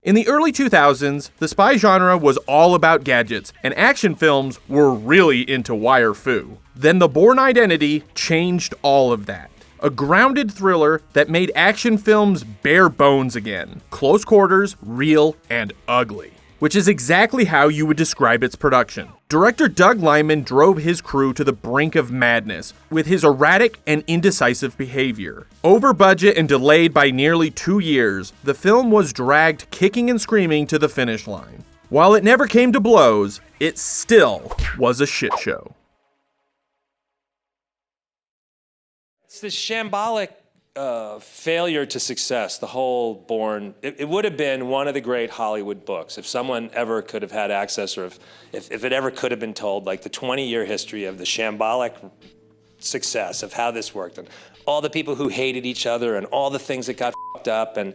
In the early 2000s, the spy genre was all about gadgets, and action films were really into wire fu. Then The Bourne Identity changed all of that. A grounded thriller that made action films bare bones again. Close quarters, real, and ugly. Which is exactly how you would describe its production. Director Doug Liman drove his crew to the brink of madness with his erratic and indecisive behavior. Over budget and delayed by nearly 2 years, the film was dragged kicking and screaming to the finish line. While it never came to blows, it still was a shit show. It's this shambolic failure to success, the whole Bourne. It would have been one of the great Hollywood books if someone ever could have had access, or if it ever could have been told, like the 20-year history of the shambolic success of how this worked, and all the people who hated each other, and all the things that got fucked up, and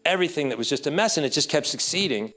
everything that was just a mess, and it just kept succeeding.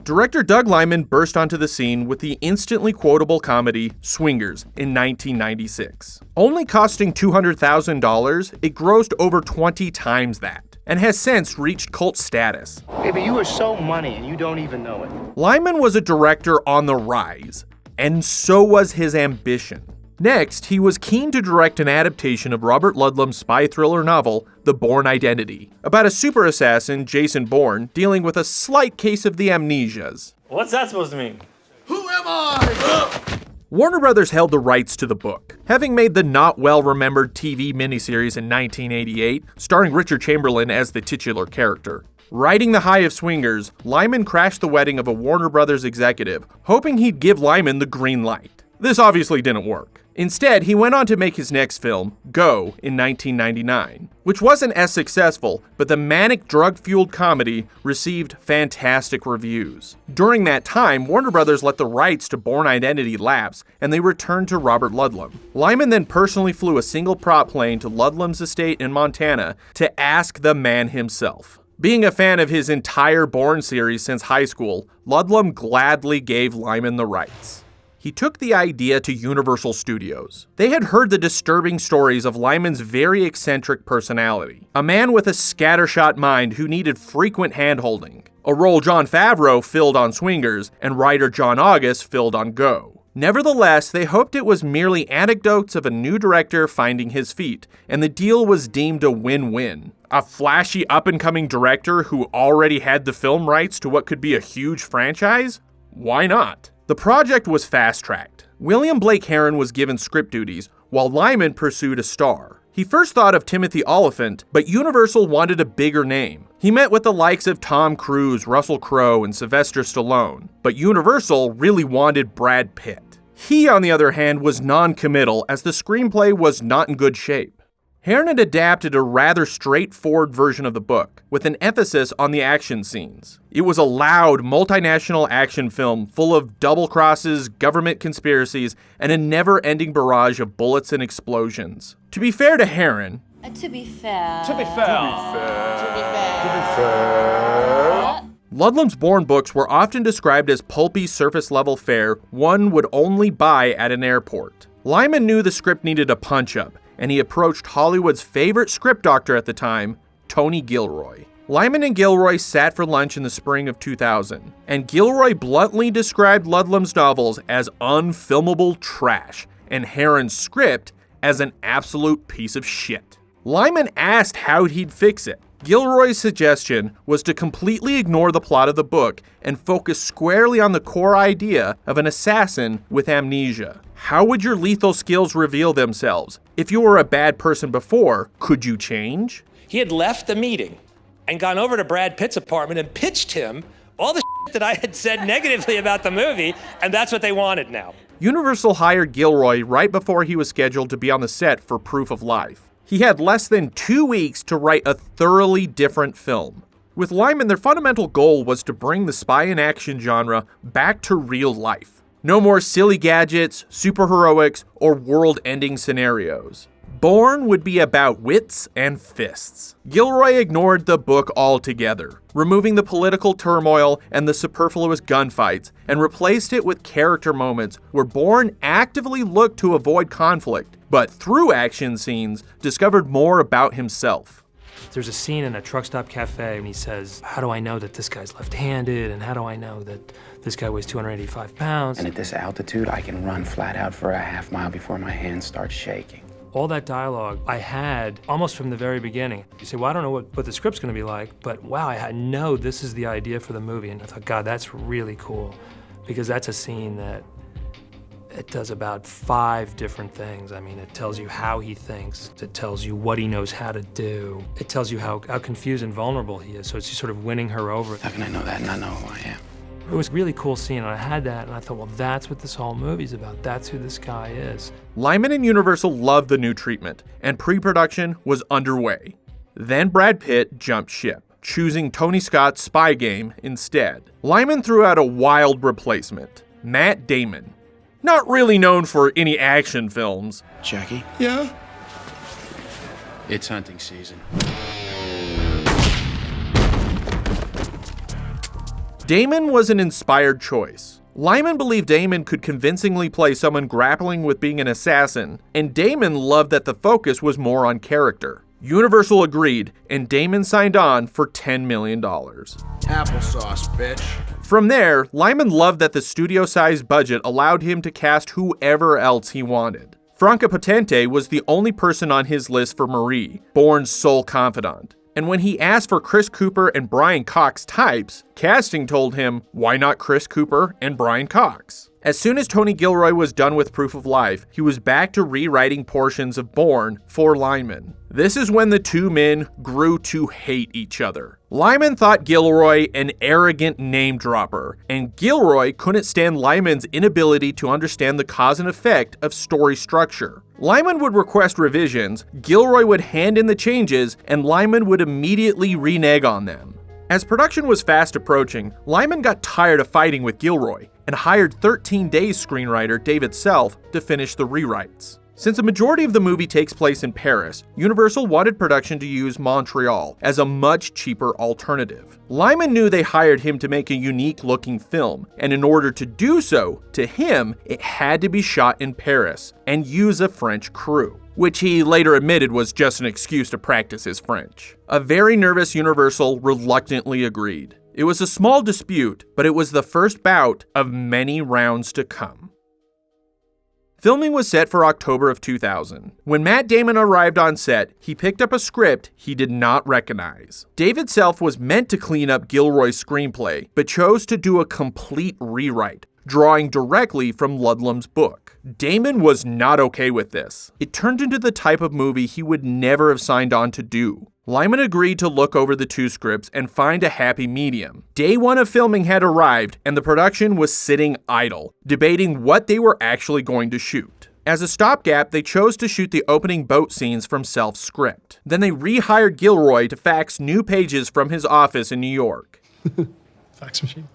Director Doug Liman burst onto the scene with the instantly quotable comedy Swingers in 1996. Only costing $200,000, it grossed over 20 times that, and has since reached cult status. Baby, you are so money and you don't even know it. Liman was a director on the rise, and so was his ambition. Next, he was keen to direct an adaptation of Robert Ludlum's spy thriller novel, The Bourne Identity, about a super assassin, Jason Bourne, dealing with a slight case of the amnesias. What's that supposed to mean? Who am I? Warner Brothers held the rights to the book, having made the not well-remembered TV miniseries in 1988, starring Richard Chamberlain as the titular character. Riding the high of Swingers, Liman crashed the wedding of a Warner Brothers executive, hoping he'd give Liman the green light. This obviously didn't work. Instead, he went on to make his next film, Go, in 1999, which wasn't as successful, but the manic drug-fueled comedy received fantastic reviews. During that time, Warner Brothers let the rights to Bourne Identity lapse, and they returned to Robert Ludlum. Liman then personally flew a single prop plane to Ludlum's estate in Montana to ask the man himself. Being a fan of his entire Bourne series since high school, Ludlum gladly gave Liman the rights. He took the idea to Universal Studios. They had heard the disturbing stories of Liman's very eccentric personality, a man with a scattershot mind who needed frequent hand-holding, a role Jon Favreau filled on Swingers and writer John August filled on Go. Nevertheless, they hoped it was merely anecdotes of a new director finding his feet, and the deal was deemed a win-win. A flashy up-and-coming director who already had the film rights to what could be a huge franchise? Why not? The project was fast-tracked. William Blake Herron was given script duties, while Liman pursued a star. He first thought of Timothy Olyphant, but Universal wanted a bigger name. He met with the likes of Tom Cruise, Russell Crowe, and Sylvester Stallone, but Universal really wanted Brad Pitt. He, on the other hand, was non-committal, as the screenplay was not in good shape. Herron had adapted a rather straightforward version of the book, with an emphasis on the action scenes. It was a loud, multinational action film full of double crosses, government conspiracies, and a never-ending barrage of bullets and explosions. To be fair to Herron, Ludlum's Bourne books were often described as pulpy surface-level fare one would only buy at an airport. Liman knew the script needed a punch-up, and he approached Hollywood's favorite script doctor at the time, Tony Gilroy. Liman and Gilroy sat for lunch in the spring of 2000, and Gilroy bluntly described Ludlum's novels as unfilmable trash, and Herron's script as an absolute piece of shit. Liman asked how he'd fix it. Gilroy's suggestion was to completely ignore the plot of the book and focus squarely on the core idea of an assassin with amnesia. How would your lethal skills reveal themselves? If you were a bad person before, could you change? He had left the meeting and gone over to Brad Pitt's apartment and pitched him all the shit that I had said negatively about the movie, and that's what they wanted now. Universal hired Gilroy right before he was scheduled to be on the set for Proof of Life. He had less than 2 weeks to write a thoroughly different film. With Liman, their fundamental goal was to bring the spy and action genre back to real life. No more silly gadgets, superheroics, or world-ending scenarios. Bourne would be about wits and fists. Gilroy ignored the book altogether, removing the political turmoil and the superfluous gunfights, and replaced it with character moments where Bourne actively looked to avoid conflict, but through action scenes, discovered more about himself. There's a scene in a truck stop cafe, and he says, how do I know that this guy's left-handed, and how do I know that this guy weighs 285 pounds? And at this altitude, I can run flat out for a half mile before my hands start shaking. All that dialogue I had almost from the very beginning. You say, well, I don't know what the script's gonna be like, but wow, I know this is the idea for the movie. And I thought, God, that's really cool, because that's a scene that it does about 5 different things. I mean, it tells you how he thinks. It tells you what he knows how to do. It tells you how confused and vulnerable he is. So it's just sort of winning her over. How can I know that and not know who I am? It was a really cool scene, and I had that, and I thought, well, that's what this whole movie's about. That's who this guy is. Lyman and Universal loved the new treatment, and pre-production was underway. Then Brad Pitt jumped ship, choosing Tony Scott's Spy Game instead. Lyman threw out a wild replacement, Matt Damon. Not really known for any action films. Jackie? Yeah? It's hunting season. Damon was an inspired choice. Lyman believed Damon could convincingly play someone grappling with being an assassin, and Damon loved that the focus was more on character. Universal agreed, and Damon signed on for $10 million. Applesauce, bitch. From there, Lyman loved that the studio-sized budget allowed him to cast whoever else he wanted. Franca Potente was the only person on his list for Marie, Bourne's sole confidant. And when he asked for Chris Cooper and Brian Cox types, casting told him, why not Chris Cooper and Brian Cox? As soon as Tony Gilroy was done with Proof of Life, he was back to rewriting portions of Bourne for Lyman. This is when the two men grew to hate each other. Lyman thought Gilroy an arrogant name dropper, and Gilroy couldn't stand Lyman's inability to understand the cause and effect of story structure. Lyman would request revisions, Gilroy would hand in the changes, and Lyman would immediately renege on them. As production was fast approaching, Lyman got tired of fighting with Gilroy and hired 13 Days screenwriter David Self to finish the rewrites. Since a majority of the movie takes place in Paris, Universal wanted production to use Montreal as a much cheaper alternative. Lyman knew they hired him to make a unique-looking film, and in order to do so, to him, it had to be shot in Paris and use a French crew, which he later admitted was just an excuse to practice his French. A very nervous Universal reluctantly agreed. It was a small dispute, but it was the first bout of many rounds to come. Filming was set for October of 2000. When Matt Damon arrived on set, he picked up a script he did not recognize. David Self was meant to clean up Gilroy's screenplay, but chose to do a complete rewrite, drawing directly from Ludlum's book. Damon was not okay with this. It turned into the type of movie he would never have signed on to do. Lyman agreed to look over the two scripts and find a happy medium. Day one of filming had arrived, and the production was sitting idle, debating what they were actually going to shoot. As a stopgap, they chose to shoot the opening boat scenes from Self's script. Then they rehired Gilroy to fax new pages from his office in New York. Fax machine.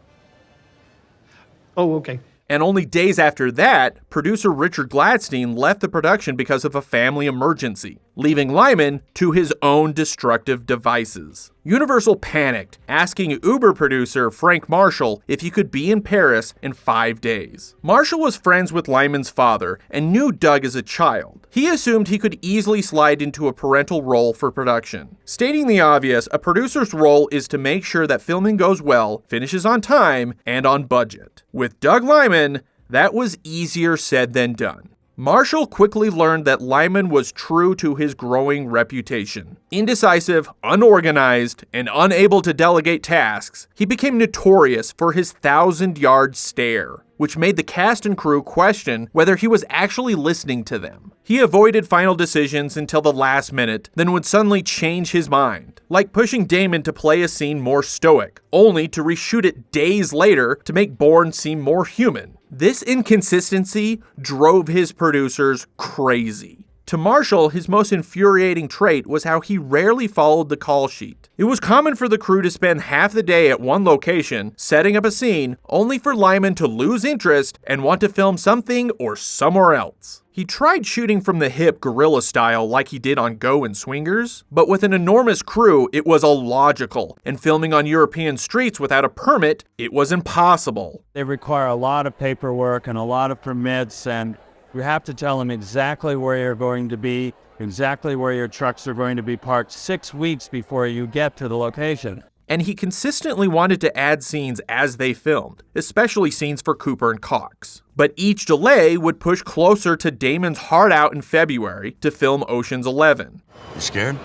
Oh, okay. And only days after that, producer Richard Gladstein left the production because of a family emergency, leaving Lyman to his own destructive devices. Universal panicked, asking Uber producer Frank Marshall if he could be in Paris in 5 days. Marshall was friends with Lyman's father and knew Doug as a child. He assumed he could easily slide into a parental role for production. Stating the obvious, a producer's role is to make sure that filming goes well, finishes on time, and on budget. With Doug Lyman, that was easier said than done. Marshall quickly learned that Lyman was true to his growing reputation. Indecisive, unorganized, and unable to delegate tasks, he became notorious for his 1,000-yard stare, which made the cast and crew question whether he was actually listening to them. He avoided final decisions until the last minute, then would suddenly change his mind, like pushing Damon to play a scene more stoic, only to reshoot it days later to make Bourne seem more human. This inconsistency drove his producers crazy. To Marshall, his most infuriating trait was how he rarely followed the call sheet. It was common for the crew to spend half the day at one location, setting up a scene, only for Lyman to lose interest and want to film something or somewhere else. He tried shooting from the hip guerrilla style like he did on Go and Swingers, but with an enormous crew, it was illogical, and filming on European streets without a permit, it was impossible. They require a lot of paperwork and a lot of permits, and you have to tell them exactly where you're going to be exactly where your trucks are going to be parked 6 weeks before you get to the location. And he consistently wanted to add scenes as they filmed, especially scenes for Cooper and Cox. But each delay would push closer to Damon's hard out in February to film Ocean's 11. You scared?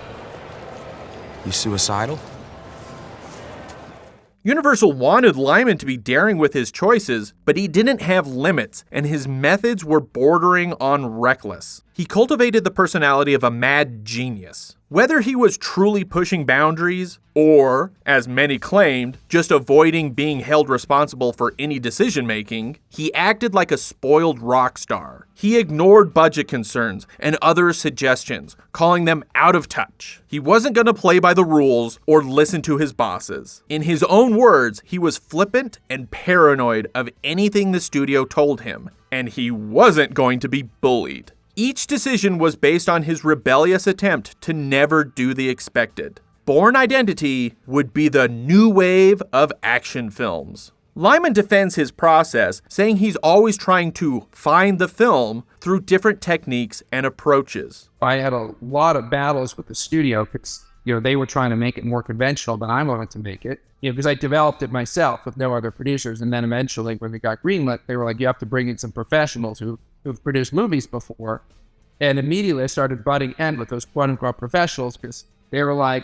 You suicidal? Universal wanted Lyman to be daring with his choices, but he didn't have limits, and his methods were bordering on reckless. He cultivated the personality of a mad genius. Whether he was truly pushing boundaries, or, as many claimed, just avoiding being held responsible for any decision-making, he acted like a spoiled rock star. He ignored budget concerns and other suggestions, calling them out of touch. He wasn't going to play by the rules or listen to his bosses. In his own words, he was flippant and paranoid of anything the studio told him, and he wasn't going to be bullied. Each decision was based on his rebellious attempt to never do the expected. Bourne Identity would be the new wave of action films. Lyman defends his process, saying he's always trying to find the film through different techniques and approaches. I had a lot of battles with the studio because, they were trying to make it more conventional than I wanted to make it. Because I developed it myself with no other producers. And then eventually, when we got greenlit, they were like, you have to bring in some professionals who've produced movies before. And immediately I started butting heads with those quote-unquote professionals because they were like,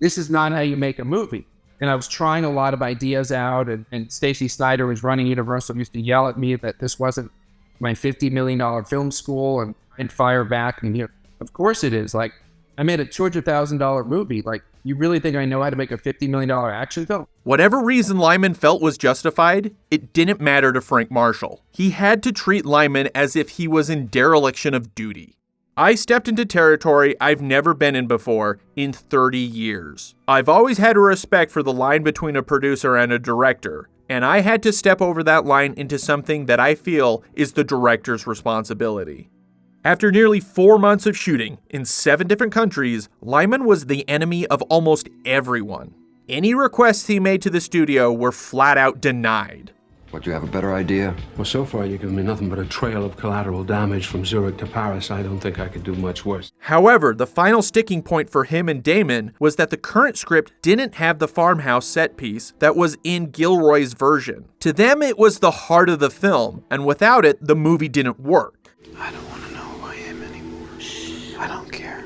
this is not how you make a movie. And I was trying a lot of ideas out, and Stacey Snyder was running Universal, used to yell at me that this wasn't my $50 million film school, and fire back. And of course it is. Like, I made a $200,000 movie. Like, you really think I know how to make a $50 million action film? Whatever reason Lyman felt was justified, it didn't matter to Frank Marshall. He had to treat Lyman as if he was in dereliction of duty. I stepped into territory I've never been in before in 30 years. I've always had a respect for the line between a producer and a director, and I had to step over that line into something that I feel is the director's responsibility. After nearly 4 months of shooting in 7 different countries, Lyman was the enemy of almost everyone. Any requests he made to the studio were flat out denied. What, you have a better idea? Well, so far you've given me nothing but a trail of collateral damage from Zurich to Paris. I don't think I could do much worse. However, the final sticking point for him and Damon was that the current script didn't have the farmhouse set piece that was in Gilroy's version. To them, it was the heart of the film, and without it, the movie didn't work. I don't want to know who I am anymore. I don't care.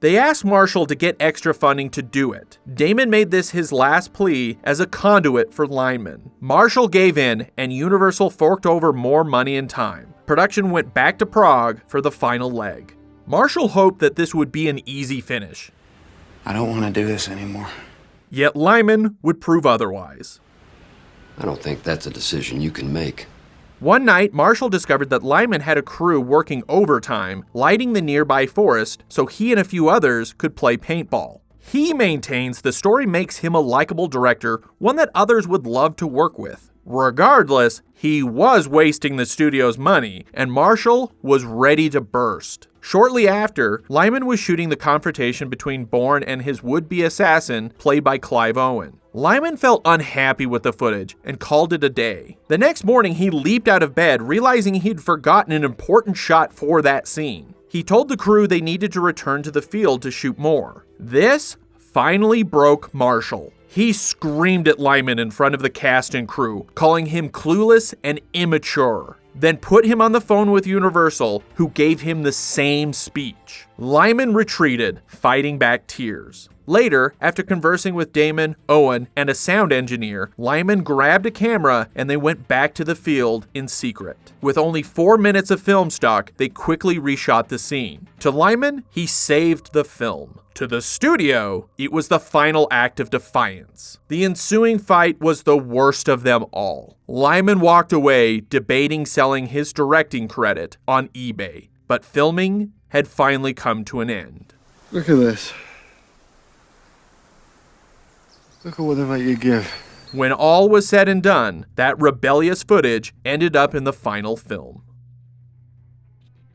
They asked Marshall to get extra funding to do it. Damon made this his last plea as a conduit for Lyman. Marshall gave in, and Universal forked over more money and time. Production went back to Prague for the final leg. Marshall hoped that this would be an easy finish. I don't want to do this anymore. Yet Lyman would prove otherwise. I don't think that's a decision you can make. One night, Marshall discovered that Lyman had a crew working overtime, lighting the nearby forest so he and a few others could play paintball. He maintains the story makes him a likable director, one that others would love to work with. Regardless, he was wasting the studio's money, and Marshall was ready to burst. Shortly after, Lyman was shooting the confrontation between Bourne and his would-be assassin, played by Clive Owen. Lyman felt unhappy with the footage and called it a day. The next morning, he leaped out of bed, realizing he'd forgotten an important shot for that scene. He told the crew they needed to return to the field to shoot more. This finally broke Marshall. He screamed at Lyman in front of the cast and crew, calling him clueless and immature. Then put him on the phone with Universal, who gave him the same speech. Lyman retreated, fighting back tears. Later, after conversing with Damon, Owen, and a sound engineer, Lyman grabbed a camera and they went back to the field in secret. With only 4 minutes of film stock, they quickly reshot the scene. To Lyman, he saved the film. To the studio, it was the final act of defiance. The ensuing fight was the worst of them all. Lyman walked away, debating selling his directing credit on eBay, but filming had finally come to an end. Look at this. Look at what they make you give. When all was said and done, that rebellious footage ended up in the final film.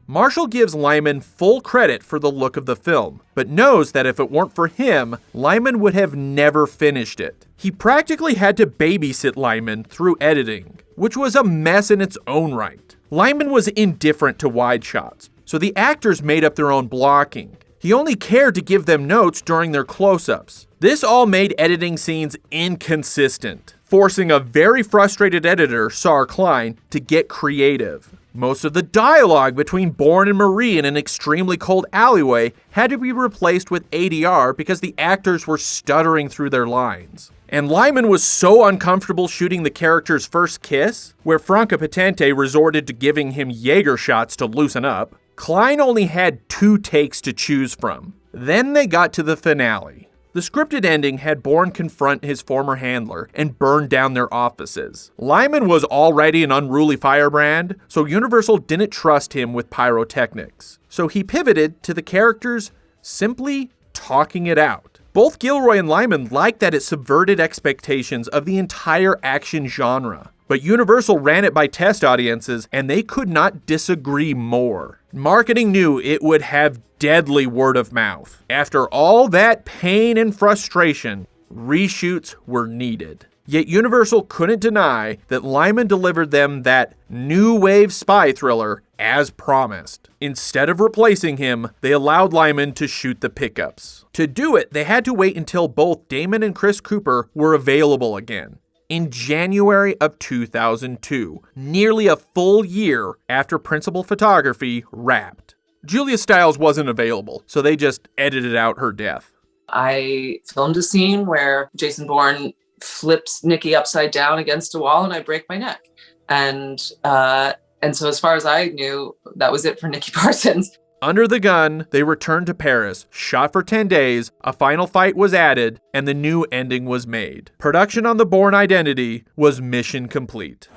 Marshall gives Lyman full credit for the look of the film, but knows that if it weren't for him, Lyman would have never finished it. He practically had to babysit Lyman through editing, which was a mess in its own right. Lyman was indifferent to wide shots, so the actors made up their own blocking. He only cared to give them notes during their close-ups. This all made editing scenes inconsistent, forcing a very frustrated editor, Saar Klein, to get creative. Most of the dialogue between Bourne and Marie in an extremely cold alleyway had to be replaced with ADR because the actors were stuttering through their lines. And Lyman was so uncomfortable shooting the character's first kiss, where Franca Potente resorted to giving him Jaeger shots to loosen up, Klein only had 2 takes to choose from. Then they got to the finale. The scripted ending had Bourne confront his former handler and burn down their offices. Lyman was already an unruly firebrand, so Universal didn't trust him with pyrotechnics. So he pivoted to the characters simply talking it out. Both Gilroy and Lyman liked that it subverted expectations of the entire action genre. But Universal ran it by test audiences, and they could not disagree more. Marketing knew it would have deadly word of mouth. After all that pain and frustration, reshoots were needed. Yet Universal couldn't deny that Lyman delivered them that new wave spy thriller as promised. Instead of replacing him, they allowed Lyman to shoot the pickups. To do it, they had to wait until both Damon and Chris Cooper were available again. In January of 2002, nearly a full year after principal photography wrapped. Julia Stiles wasn't available, so they just edited out her death. I filmed a scene where Jason Bourne flips Nikki upside down against a wall and I break my neck. And so as far as I knew, that was it for Nikki Parsons. Under the gun, they returned to Paris, shot for 10 days, a final fight was added, and the new ending was made. Production on the Bourne Identity was mission complete.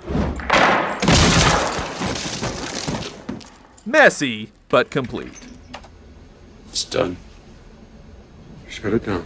Messy, but complete. It's done. Shut it down.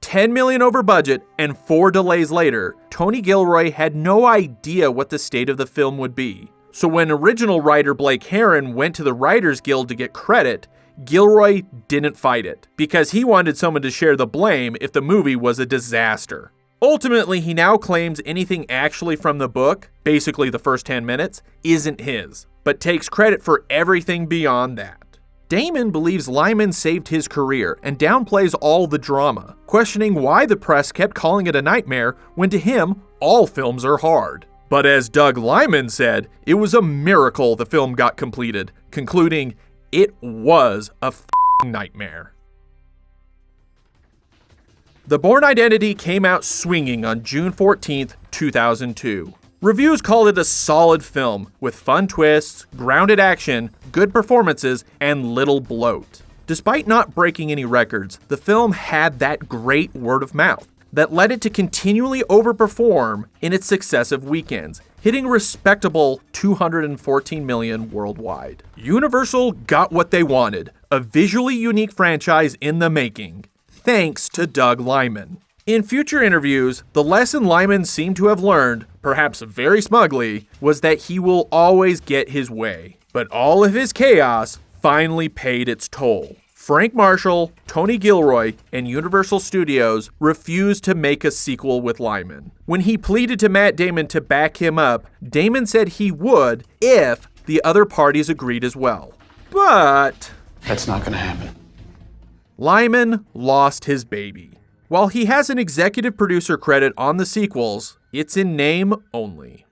10 million over budget and 4 delays later, Tony Gilroy had no idea what the state of the film would be. So when original writer Blake Herron went to the Writers Guild to get credit, Gilroy didn't fight it, because he wanted someone to share the blame if the movie was a disaster. Ultimately, he now claims anything actually from the book, basically the first 10 minutes, isn't his, but takes credit for everything beyond that. Damon believes Lyman saved his career and downplays all the drama, questioning why the press kept calling it a nightmare when to him, all films are hard. But as Doug Lyman said, it was a miracle the film got completed, concluding, it was a f***ing nightmare. The Bourne Identity came out swinging on June 14th, 2002. Reviews called it a solid film, with fun twists, grounded action, good performances, and little bloat. Despite not breaking any records, the film had that great word of mouth that led it to continually overperform in its successive weekends, hitting a respectable $214 million worldwide. Universal got what they wanted, a visually unique franchise in the making, thanks to Doug Lyman. In future interviews, the lesson Lyman seemed to have learned, perhaps very smugly, was that he will always get his way. But all of his chaos finally paid its toll. Frank Marshall, Tony Gilroy, and Universal Studios refused to make a sequel with Lyman. When he pleaded to Matt Damon to back him up, Damon said he would if the other parties agreed as well. But That's not gonna happen. Lyman lost his baby. While he has an executive producer credit on the sequels, it's in name only.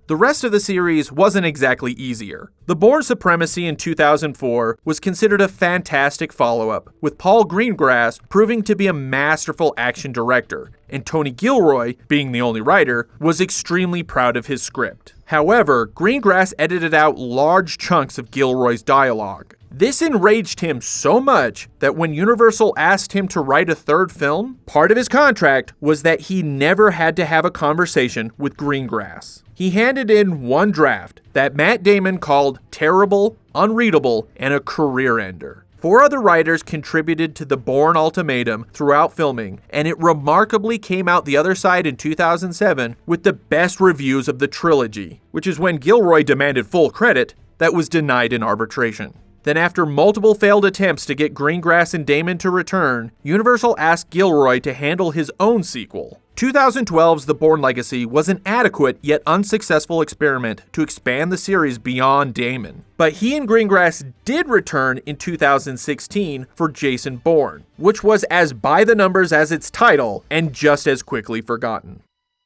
The rest of the series wasn't exactly easier. The Bourne Supremacy in 2004 was considered a fantastic follow-up, with Paul Greengrass proving to be a masterful action director, and Tony Gilroy, being the only writer, was extremely proud of his script. However, Greengrass edited out large chunks of Gilroy's dialogue. This enraged him so much that when Universal asked him to write a third film, part of his contract was that he never had to have a conversation with Greengrass. He handed in one draft that Matt Damon called terrible, unreadable, and a career ender. 4 other writers contributed to the Bourne ultimatum throughout filming, and it remarkably came out the other side in 2007 with the best reviews of the trilogy, which is when Gilroy demanded full credit that was denied in arbitration. Then after multiple failed attempts to get Greengrass and Damon to return, Universal asked Gilroy to handle his own sequel. 2012's The Bourne Legacy was an adequate yet unsuccessful experiment to expand the series beyond Damon. But he and Greengrass did return in 2016 for Jason Bourne, which was as by the numbers as its title and just as quickly forgotten.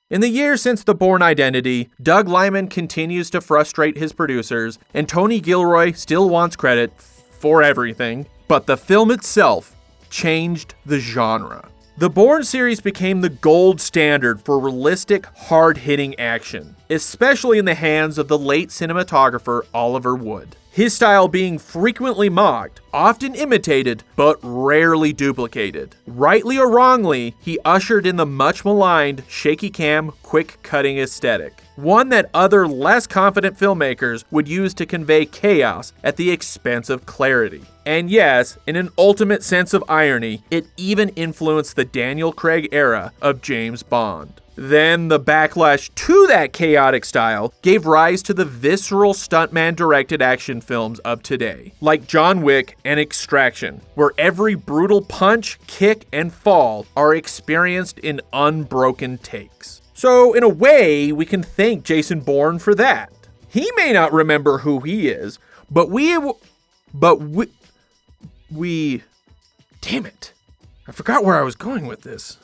In the years since The Bourne Identity, Doug Liman continues to frustrate his producers, and Tony Gilroy still wants credit for everything, but the film itself changed the genre. The Bourne series became the gold standard for realistic, hard-hitting action, especially in the hands of the late cinematographer Oliver Wood. His style being frequently mocked, often imitated, but rarely duplicated. Rightly or wrongly, he ushered in the much maligned shaky cam, quick cutting aesthetic. One that other less confident filmmakers would use to convey chaos at the expense of clarity. And yes, in an ultimate sense of irony, it even influenced the Daniel Craig era of James Bond. Then the backlash to that chaotic style gave rise to the visceral stuntman-directed action films of today, like John Wick and Extraction, where every brutal punch, kick, and fall are experienced in unbroken takes. So in a way, we can thank Jason Bourne for that. He may not remember who he is, but we damn it. I forgot where I was going with this.